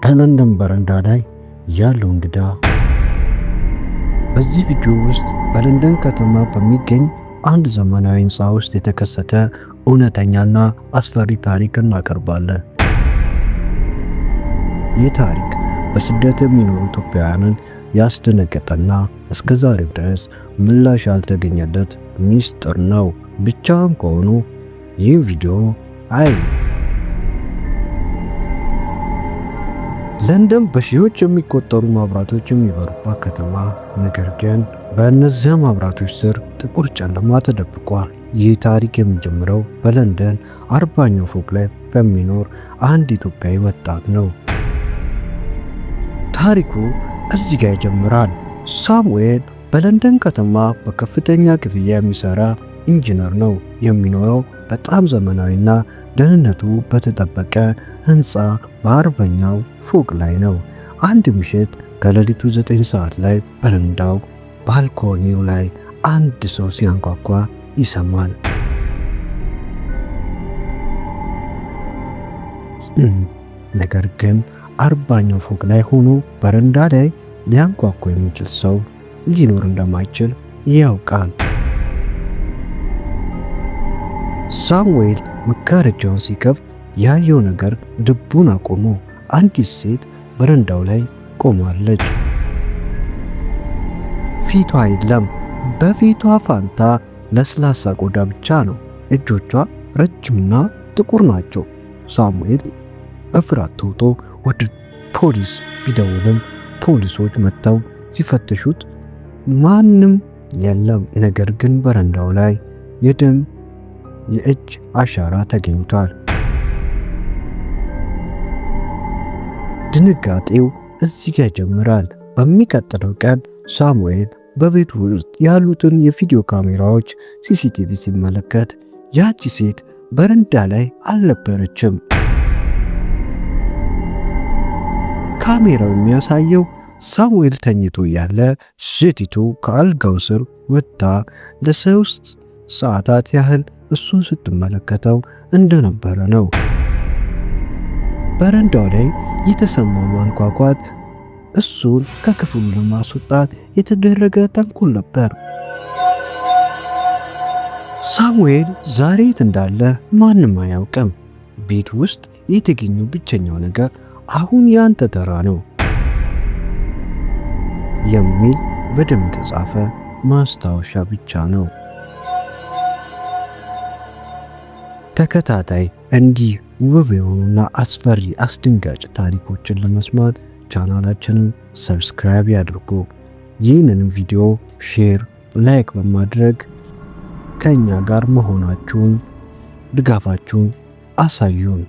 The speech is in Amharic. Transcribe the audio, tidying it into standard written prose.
ከለንደን በረንዳ ላይ ያለው እንግዳ። በዚህ ቪዲዮ ውስጥ በለንደን ከተማ በሚገኝ አንድ ዘመናዊ ህንፃ ውስጥ የተከሰተ እውነተኛና አስፈሪ ታሪክ እናቀርባለን። ይህ ታሪክ በስደት የሚኖሩ ኢትዮጵያውያንን ያስደነገጠና እስከ ዛሬ ድረስ ምላሽ ያልተገኘለት ሚስጥር ነው። ብቻውን ከሆኑ ይህ ቪዲዮ ለንደን በሺዎች የሚቆጠሩ መብራቶች የሚበሩባት ከተማ፣ ነገር ግን በእነዚያ መብራቶች ስር ጥቁር ጨለማ ተደብቋል። ይህ ታሪክ የሚጀምረው በለንደን 40ኛው ፎቅ ላይ በሚኖር አንድ ኢትዮጵያዊ ወጣት ነው። ታሪኩ እዚህ ጋር ይጀምራል። ሳሙኤል በለንደን ከተማ በከፍተኛ ክፍያ የሚሰራ ኢንጂነር ነው። የሚኖረው በጣም ዘመናዊና ደህንነቱ በተጠበቀ ህንፃ በ40ኛው ፎቅ ላይ ነው። አንድ ምሽት ከሌሊቱ 9 ሰዓት ላይ በረንዳው ባልኮኒው ላይ አንድ ሰው ሲያንኳኳ ይሰማል። ነገር ግን 40ኛው ፎቅ ላይ ሆኖ በረንዳ ላይ ሊያንኳኳ የሚችል ሰው ሊኖር እንደማይችል ያውቃል። ሳሙኤል መጋረጃውን ሲከፍት ያየው ነገር ልቡን አቆሞ። አንዲት ሴት በረንዳው ላይ ቆማለች። ፊቷ የለም። በፊቷ ፋንታ ለስላሳ ቆዳ ብቻ ነው። እጆቿ ረጅምና ጥቁር ናቸው። ሳሙኤል በፍርሃት ተውጦ ወደ ፖሊስ ቢደውልም ፖሊሶች መጥተው ሲፈትሹት ማንም የለም። ነገር ግን በረንዳው ላይ የእጅ አሻራ ተገኝቷል። ድንጋጤው እዚህ ጋር ይጀምራል። በሚቀጥለው ቀን ሳሙኤል በቤቱ ውስጥ ያሉትን የቪዲዮ ካሜራዎች ሲሲቲቪ ሲመለከት ያቺ ሴት በረንዳ ላይ አልነበረችም። ካሜራው የሚያሳየው ሳሙኤል ተኝቶ ያለ ሴቲቱ ከአልጋው ስር ወጥታ ለ3 ሰዓታት ያህል እሱን ስትመለከተው እንደነበረ ነው። በረንዳው ላይ የተሰማው ማንኳኳት እሱን ከክፍሉ ለማስወጣት የተደረገ ተንኮል ነበር። ሳሙኤል ዛሬ የት እንዳለ ማንም አያውቅም። ቤት ውስጥ የተገኘው ብቸኛው ነገር አሁን ያንተ ተራ ነው የሚል በደም የተጻፈ ማስታወሻ ብቻ ነው። ተከታታይ እንዲህ ውብ የሆኑና አስፈሪ አስደንጋጭ ታሪኮችን ለመስማት ቻናላችንን ሰብስክራይብ ያድርጉ። ይህንን ቪዲዮ ሼር፣ ላይክ በማድረግ ከኛ ጋር መሆናችሁን ድጋፋችሁን አሳዩን።